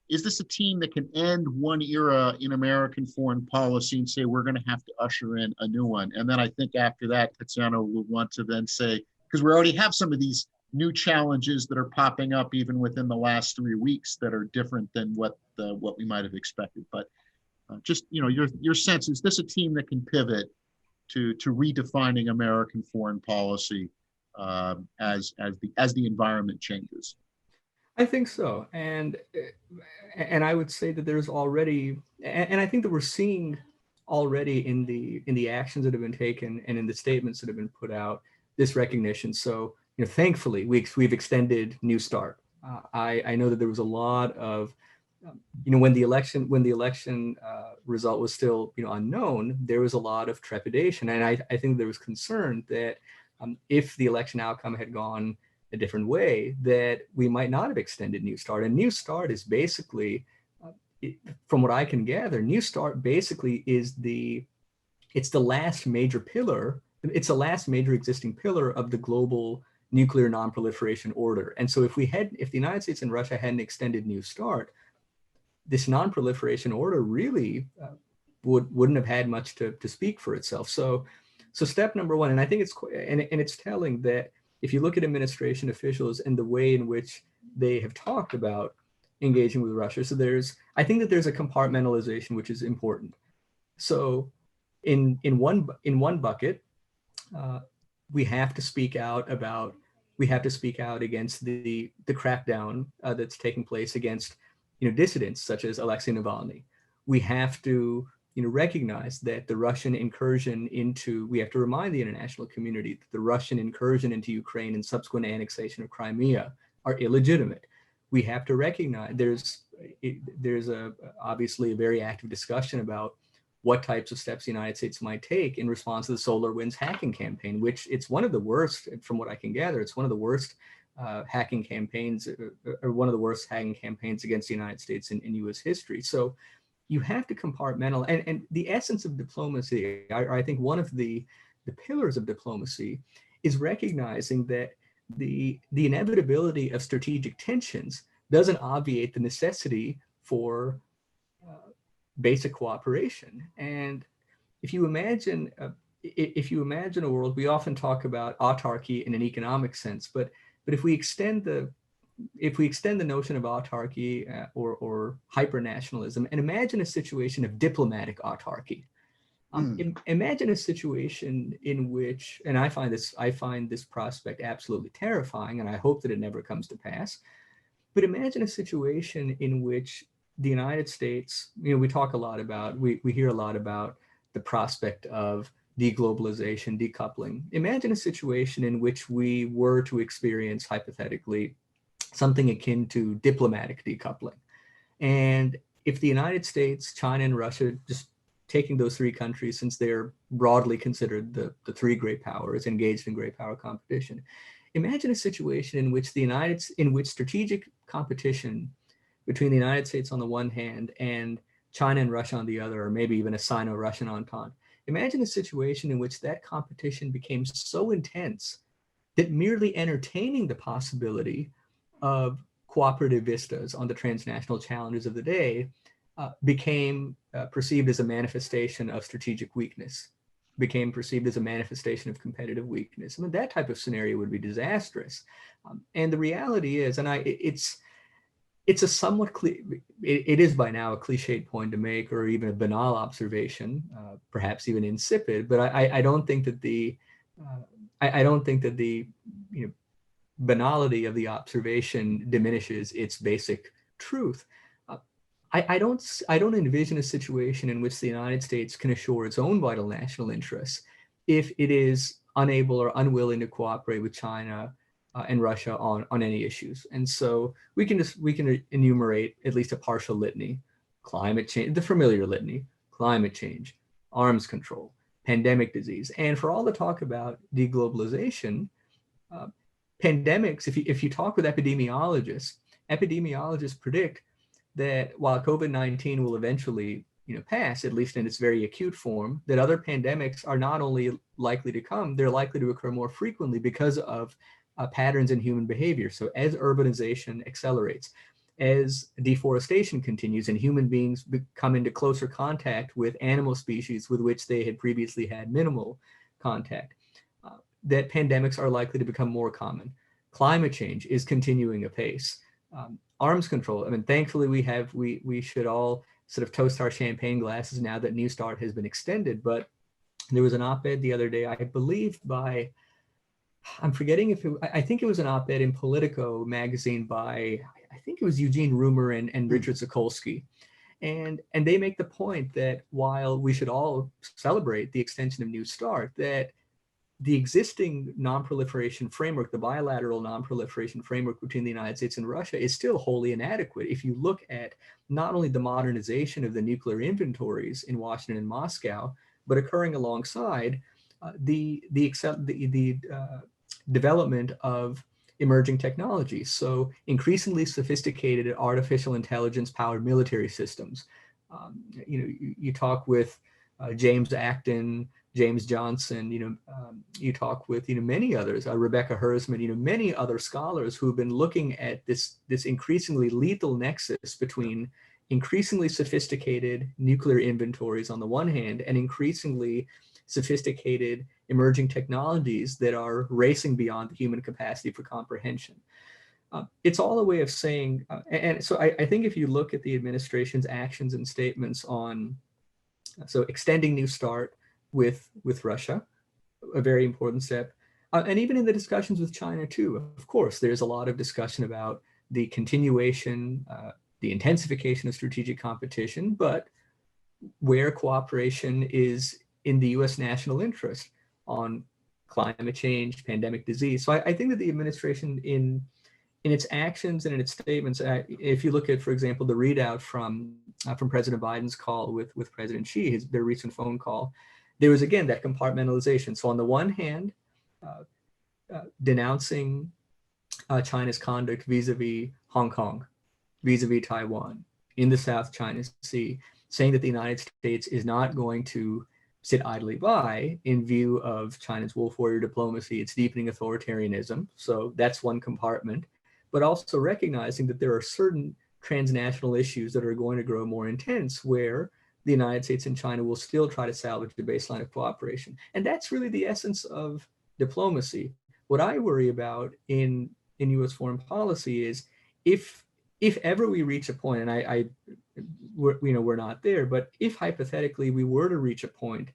[SPEAKER 2] Is this a team that can end one era in American foreign policy and say, we're going to have to usher in a new one? And then I think after that, Tatiana will want to then say, because we already have some of these new challenges that are popping up even within the last 3 weeks that are different than what we might have expected. But just your sense, is this a team that can pivot to redefining American foreign policy as the environment changes?
[SPEAKER 4] I think so, and I would say that there's already, and I think that we're seeing already in the actions that have been taken and in the statements that have been put out, this recognition. So thankfully we've extended New START. I know that there was a lot of when the election result was still unknown, there was a lot of trepidation, and I think there was concern that if the election outcome had gone a different way, that we might not have extended New START. And New START is basically, from what I can gather, New START basically is it's the last major pillar. It's the last major existing pillar of the global nuclear non-proliferation order. And so if the United States and Russia hadn't extended New START, this non-proliferation order really wouldn't have had much to speak for itself. So step number one, and I think it's telling that if you look at administration officials and the way in which they have talked about engaging with Russia, so I think that there's a compartmentalization which is important. So in one bucket, we have to speak out against the crackdown that's taking place against dissidents such as Alexei Navalny. We have to recognize that the Russian incursion we have to remind the international community that the Russian incursion into Ukraine and subsequent annexation of Crimea are illegitimate. We have to recognize there's obviously a very active discussion about what types of steps the United States might take in response to the SolarWinds hacking campaign, which it's one of the worst, from what I can gather, it's one of the worst hacking campaigns, or one of the worst hacking campaigns against the United States in U.S. history. So you have to compartmentalize, and the essence of diplomacy, I think one of the pillars of diplomacy is recognizing that the inevitability of strategic tensions doesn't obviate the necessity for basic cooperation. And if you imagine a world, we often talk about autarky in an economic sense, but if we extend the if we extend the notion of autarky or hyper-nationalism and imagine a situation of diplomatic autarky, imagine a situation in which, and I find this prospect absolutely terrifying, and I hope that it never comes to pass, but imagine a situation in which the United States, we talk a lot about, we hear a lot about the prospect of deglobalization, decoupling. Imagine a situation in which we were to experience, hypothetically, something akin to diplomatic decoupling. And if the United States, China, and Russia, just taking those three countries, since they're broadly considered the three great powers engaged in great power competition, imagine a situation in which strategic competition between the United States on the one hand and China and Russia on the other, or maybe even a Sino-Russian entente. Imagine a situation in which that competition became so intense that merely entertaining the possibility of cooperative vistas on the transnational challenges of the day became perceived as a manifestation of strategic weakness, became perceived as a manifestation of competitive weakness. I mean, that type of scenario would be disastrous. And the reality is, and it's a somewhat, it is by now a cliched point to make, or even a banal observation, perhaps even insipid, but I don't think that the banality of the observation diminishes its basic truth. I don't envision a situation in which the United States can assure its own vital national interests if it is unable or unwilling to cooperate with China and Russia on any issues. And so we can enumerate at least a partial litany: climate change, the familiar litany, climate change, arms control, pandemic disease. And for all the talk about deglobalization, pandemics, if you talk with epidemiologists predict that while COVID-19 will eventually pass, at least in its very acute form, that other pandemics are not only likely to come, they're likely to occur more frequently because of patterns in human behavior. So as urbanization accelerates, as deforestation continues and human beings come into closer contact with animal species with which they had previously had minimal contact, that pandemics are likely to become more common. Climate change is continuing apace. Arms control, I mean, thankfully we should all sort of toast our champagne glasses now that New START has been extended, but there was an op-ed the other day, I believe by, I'm forgetting I think it was an op-ed in Politico magazine by, I think it was Eugene Rumer and Richard Sokolsky. And they make the point that while we should all celebrate the extension of New START, that the existing non-proliferation framework, the bilateral non-proliferation framework between the United States and Russia, is still wholly inadequate. If you look at not only the modernization of the nuclear inventories in Washington and Moscow, but occurring alongside the development of emerging technologies. So increasingly sophisticated artificial intelligence-powered military systems. You talk with James Acton, James Johnson, you talk with, many others, Rebecca Hersman, many other scholars who've been looking at this increasingly lethal nexus between increasingly sophisticated nuclear inventories on the one hand and increasingly sophisticated emerging technologies that are racing beyond the human capacity for comprehension. It's all a way of saying, and so I think if you look at the administration's actions and statements on, so extending New START with Russia, a very important step, and even in the discussions with China too, of course, there's a lot of discussion about the continuation, the intensification of strategic competition, but where cooperation is in the US national interest on climate change, pandemic disease. So I think that the administration in its actions and in its statements, if you look at, for example, the readout from President Biden's call with President Xi, their recent phone call, there was again that compartmentalization. So on the one hand, denouncing China's conduct vis-a-vis Hong Kong, vis-a-vis Taiwan, in the South China Sea, saying that the United States is not going to sit idly by in view of China's wolf warrior diplomacy, its deepening authoritarianism. So that's one compartment, but also recognizing that there are certain transnational issues that are going to grow more intense where the United States and China will still try to salvage the baseline of cooperation. And that's really the essence of diplomacy. What I worry about in in U.S. foreign policy is if ever we reach a point, and we're not there, but if hypothetically we were to reach a point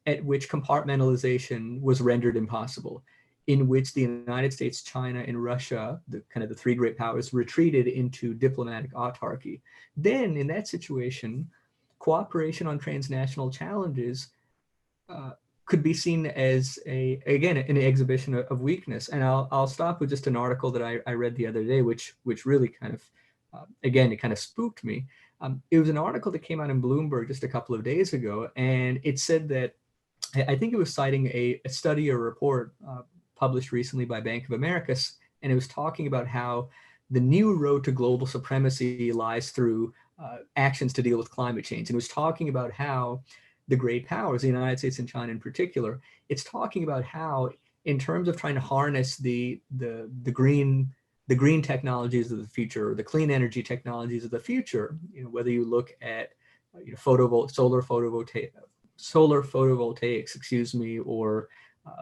[SPEAKER 4] at which compartmentalization was rendered impossible, in which the United States, China, and Russia, the kind of the three great powers, retreated into diplomatic autarky, then in that situation, cooperation on transnational challenges could be seen as an exhibition of weakness. And I'll stop with just an article that I read the other day, which really kind of, it kind of spooked me. It was an article that came out in Bloomberg just a couple of days ago, and it said that, I think it was citing a study or report published recently by Bank of America, and it was talking about how the new road to global supremacy lies through actions to deal with climate change. And it was talking about how the great powers, the United States and China in particular, it's talking about how, in terms of trying to harness the green technologies of the future, or the clean energy technologies of the future, whether you look at solar photovoltaics, or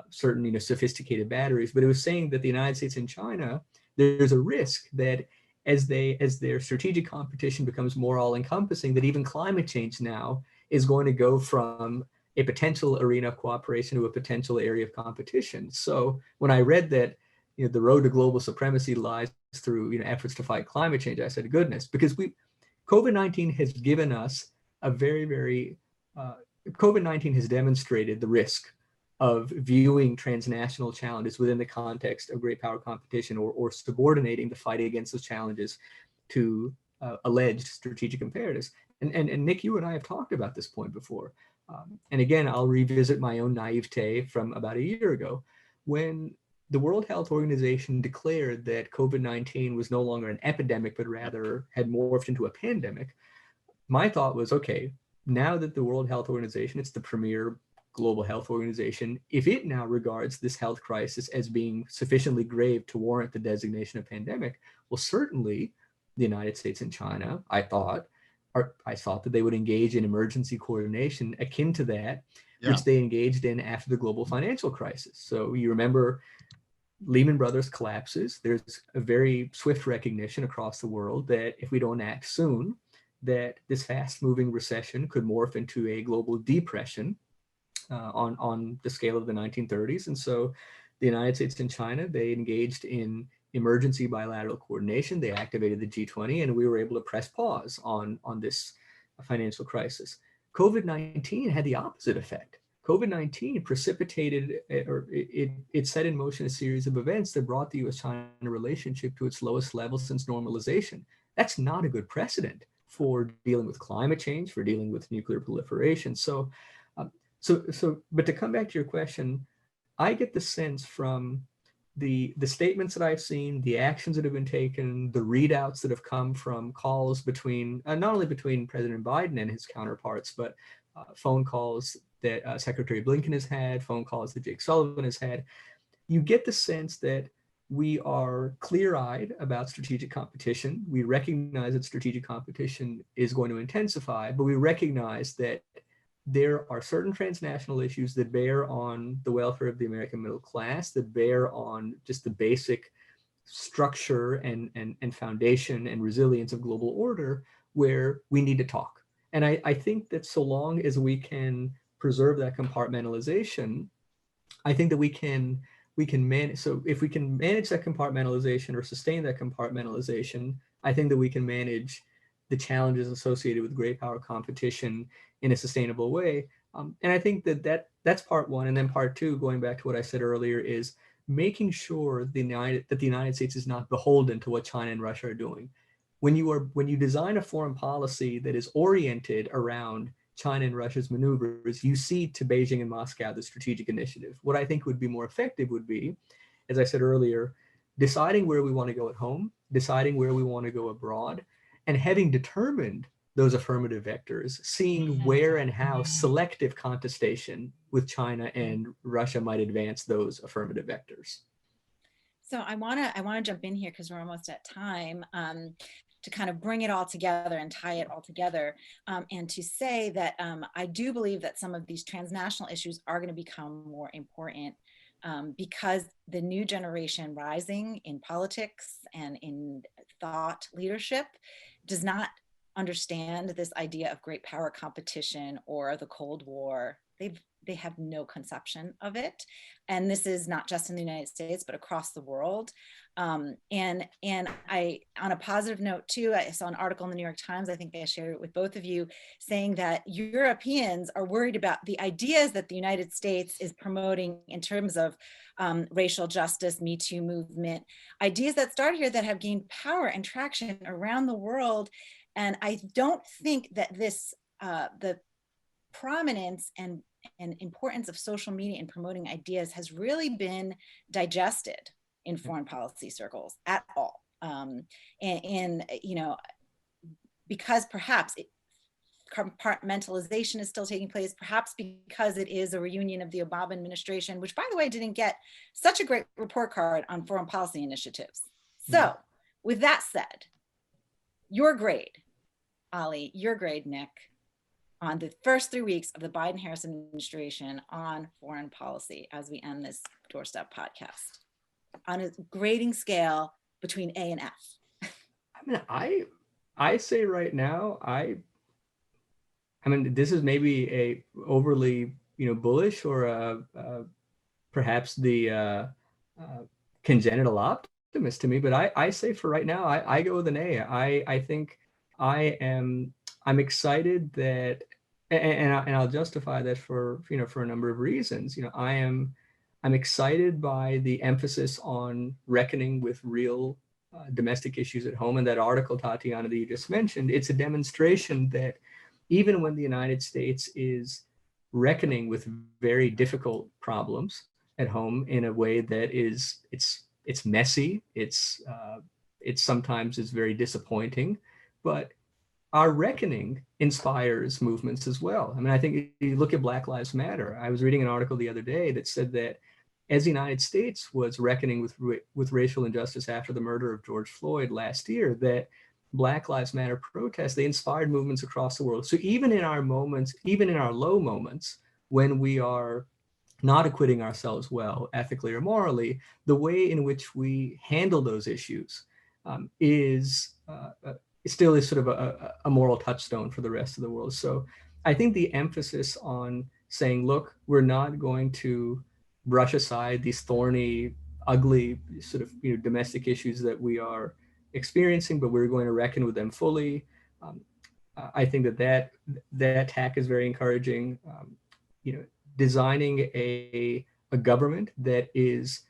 [SPEAKER 4] certain sophisticated batteries. But it was saying that the United States and China, there's a risk that as their strategic competition becomes more all-encompassing, that even climate change now is going to go from a potential arena of cooperation to a potential area of competition. So when I read that the road to global supremacy lies through efforts to fight climate change, I said, goodness, because COVID-19 has given us a very COVID-19 has demonstrated the risk of viewing transnational challenges within the context of great power competition, or subordinating the fight against those challenges to alleged strategic imperatives. And Nick, you and I have talked about this point before. And again, I'll revisit my own naivete from about a year ago, when the World Health Organization declared that COVID-19 was no longer an epidemic, but rather had morphed into a pandemic. My thought was, okay, now that the World Health Organization, it's the premier global health organization, if it now regards this health crisis as being sufficiently grave to warrant the designation of pandemic, well, certainly the United States and China, I thought that they would engage in emergency coordination akin to that, which they engaged in after the global financial crisis. So you remember Lehman Brothers collapses. There's a very swift recognition across the world that if we don't act soon, that this fast-moving recession could morph into a global depression on the scale of the 1930s. And so the United States and China, they engaged in emergency bilateral coordination. They activated the G20, and we were able to press pause on this financial crisis. COVID-19 had the opposite effect. COVID-19 precipitated, or it set in motion a series of events that brought the U.S.-China relationship to its lowest level since normalization. That's not a good precedent for dealing with climate change, for dealing with nuclear proliferation. But to come back to your question, I get the sense from the statements that I've seen, the actions that have been taken, the readouts that have come from calls between, not only between President Biden and his counterparts, but phone calls that Secretary Blinken has had, phone calls that Jake Sullivan has had. You get the sense that we are clear-eyed about strategic competition. We recognize that strategic competition is going to intensify, but we recognize that there are certain transnational issues that bear on the welfare of the American middle class, that bear on just the basic structure and foundation and resilience of global order, where we need to talk. And I think that so long as we can preserve that compartmentalization, I think that we can manage. So if we can manage that compartmentalization or sustain that compartmentalization, I think that we can manage the challenges associated with great power competition in a sustainable way. And I think that's part one. And then part two, going back to what I said earlier, is making sure that the United States is not beholden to what China and Russia are doing. When you design a foreign policy that is oriented around China and Russia's maneuvers, you cede to Beijing and Moscow the strategic initiative. What I think would be more effective would be, as I said earlier, deciding where we want to go at home, deciding where we want to go abroad, and having determined those affirmative vectors, seeing where and how selective contestation with China and Russia might advance those affirmative vectors.
[SPEAKER 3] So I want to jump in here because we're almost at time to kind of bring it all together and tie it all together, and to say that I do believe that some of these transnational issues are going to become more important because the new generation rising in politics and in thought leadership does not understand this idea of great power competition or the Cold War. They have no conception of it. And this is not just in the United States, but across the world. And I, on a positive note too, I saw an article in the New York Times, I think I shared it with both of you, saying that Europeans are worried about the ideas that the United States is promoting in terms of racial justice, Me Too movement, ideas that started here that have gained power and traction around the world. And I don't think that this, the prominence and importance of social media in promoting ideas has really been digested in foreign policy circles at all. And you know, because perhaps compartmentalization is still taking place, perhaps because it is a reunion of the Obama administration, which by the way, didn't get such a great report card on foreign policy initiatives. So with that said, your grade, Ali, your grade, Nick, on the first 3 weeks of the Biden-Harris administration on foreign policy as we end this Doorstep podcast on a grading scale between A and F.
[SPEAKER 4] I mean, I say right now, I mean, this is maybe a overly, bullish or perhaps the congenital optimist to me, but I say for right now, I go with an A. I think I'm excited that, and I'll justify that for a number of reasons. I'm excited by the emphasis on reckoning with real domestic issues at home. And that article, Tatiana, that you just mentioned, it's a demonstration that even when the United States is reckoning with very difficult problems at home in a way that it's messy, it's sometimes is very disappointing, but our reckoning inspires movements as well. I mean, I think you look at Black Lives Matter. I was reading an article the other day that said that as the United States was reckoning with racial injustice after the murder of George Floyd last year, that Black Lives Matter protests, they inspired movements across the world. So even in our moments, even in our low moments, when we are not acquitting ourselves well, ethically or morally, the way in which we handle those issues still is sort of a moral touchstone for the rest of the world. So I think the emphasis on saying, look, we're not going to brush aside these thorny, ugly sort of domestic issues that we are experiencing, but we're going to reckon with them fully. I think that tack is very encouraging. Designing a government that is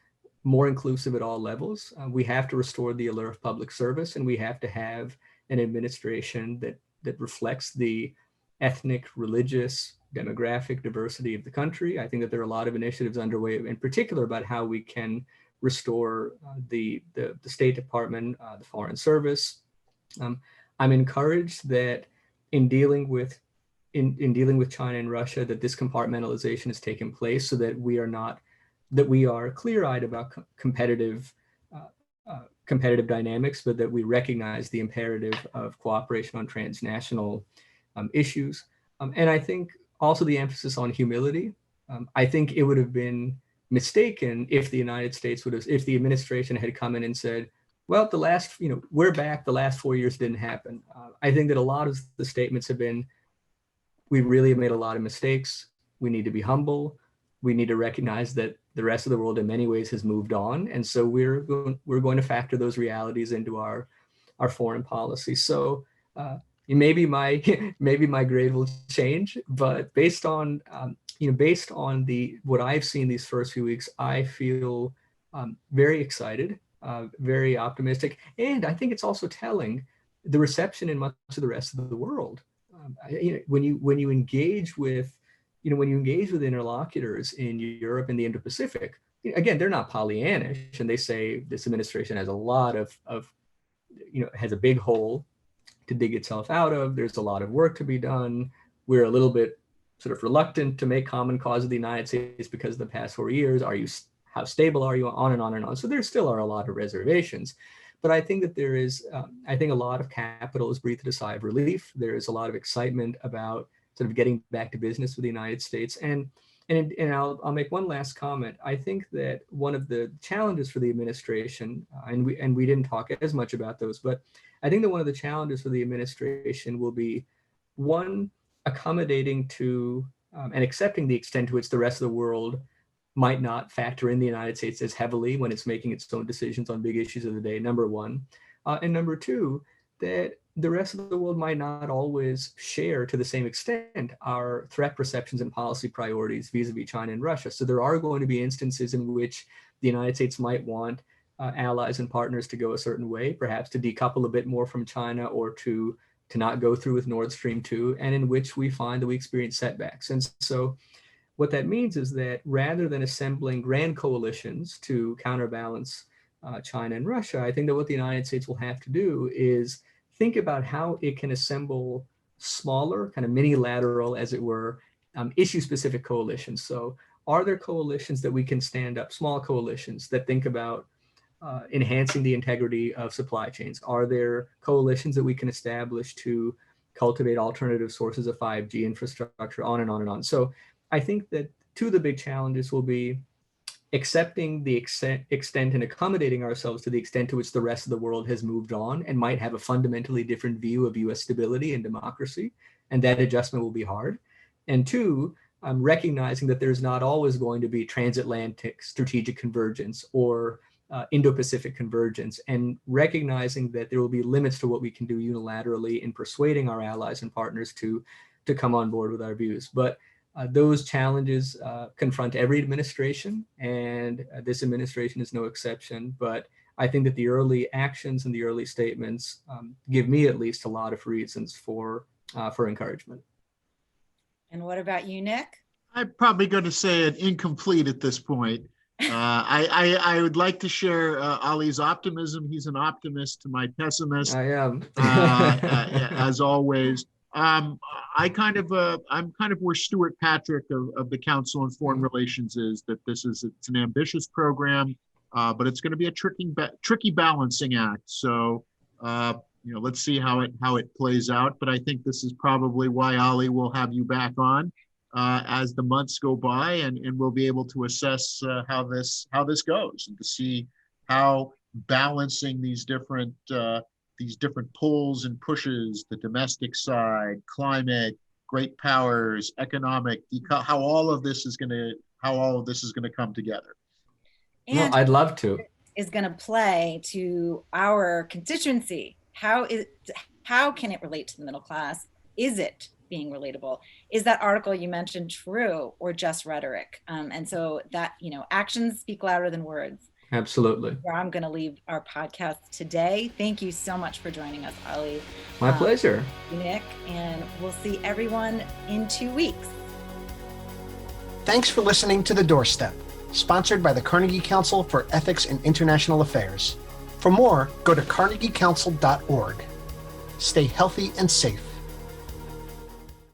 [SPEAKER 4] more inclusive at all levels. We have to restore the allure of public service, and we have to have an administration that reflects the ethnic, religious, demographic diversity of the country. I think that there are a lot of initiatives underway, in particular about how we can restore the State Department, the Foreign Service. I'm encouraged that in dealing with China and Russia, that this compartmentalization has taken place, so that we are clear-eyed about competitive dynamics, but that we recognize the imperative of cooperation on transnational issues. And I think also the emphasis on humility. I think it would have been mistaken if the United States if the administration had come in and said, well, we're back, the last 4 years didn't happen. I think that a lot of the statements have been, we really have made a lot of mistakes. We need to be humble. We need to recognize that the rest of the world in many ways has moved on. And so we're going to factor those realities into our foreign policy. So maybe my grade will change, but based on what I've seen these first few weeks, I feel very excited, very optimistic. And I think it's also telling the reception in much of the rest of the world. When you engage with interlocutors in Europe and the Indo-Pacific, again, they're not Pollyannish, and they say this administration has a lot has a big hole to dig itself out of. There's a lot of work to be done. We're a little bit sort of reluctant to make common cause of the United States because of the past 4 years. How stable are you? On and on and on. So there still are a lot of reservations. But I think that there is, I think a lot of capital has breathed a sigh of relief. There is a lot of excitement about sort of getting back to business with the United States. And And I'll make one last comment. I think that one of the challenges for the administration, and we didn't talk as much about those, but I think that one of the challenges for the administration will be, one, accommodating to and accepting the extent to which the rest of the world might not factor in the United States as heavily when it's making its own decisions on big issues of the day, number one. And number two, that the rest of the world might not always share to the same extent our threat perceptions and policy priorities vis-a-vis China and Russia. So there are going to be instances in which the United States might want allies and partners to go a certain way, perhaps to decouple a bit more from China or to not go through with Nord Stream 2, and in which we find that we experience setbacks. And so what that means is that rather than assembling grand coalitions to counterbalance China and Russia, I think that what the United States will have to do is think about how it can assemble smaller, kind of mini-lateral, as it were, issue-specific coalitions. So are there coalitions that we can stand up, small coalitions that think about enhancing the integrity of supply chains? Are there coalitions that we can establish to cultivate alternative sources of 5G infrastructure, on and on and on? So I think that two of the big challenges will be accepting the extent and accommodating ourselves to the extent to which the rest of the world has moved on and might have a fundamentally different view of US stability and democracy, and that adjustment will be hard. And two, recognizing that there's not always going to be transatlantic strategic convergence or Indo-Pacific convergence, and recognizing that there will be limits to what we can do unilaterally in persuading our allies and partners to come on board with our views. But those challenges confront every administration, and this administration is no exception. But I think that the early actions and the early statements give me at least a lot of reasons for encouragement.
[SPEAKER 3] And what about you, Nick?
[SPEAKER 2] I'm probably going to say it incomplete at this point. I would like to share Ali's optimism. He's an optimist to my pessimist.
[SPEAKER 4] I am.
[SPEAKER 2] As always. I'm kind of where Stuart Patrick of the Council on Foreign Relations is, that it's an ambitious program, but it's going to be a tricky balancing act. So let's see how it plays out. But I think this is probably why Ali will have you back on as the months go by, and we'll be able to assess how this goes, and to see how balancing these different pulls and pushes, the domestic side, climate, great powers, economic, how all of this is going to come together.
[SPEAKER 3] And
[SPEAKER 4] well, I'd love to.
[SPEAKER 3] Is going to play to our constituency. How can it relate to the middle class? Is it being relatable? Is that article you mentioned true, or just rhetoric? And so that, actions speak louder than words.
[SPEAKER 4] Absolutely.
[SPEAKER 3] Where I'm going to leave our podcast today. Thank you so much for joining us, Ali.
[SPEAKER 4] My pleasure.
[SPEAKER 3] Nick, and we'll see everyone in 2 weeks.
[SPEAKER 1] Thanks for listening to The Doorstep, sponsored by the Carnegie Council for Ethics in International Affairs. For more, go to carnegiecouncil.org. Stay healthy and safe.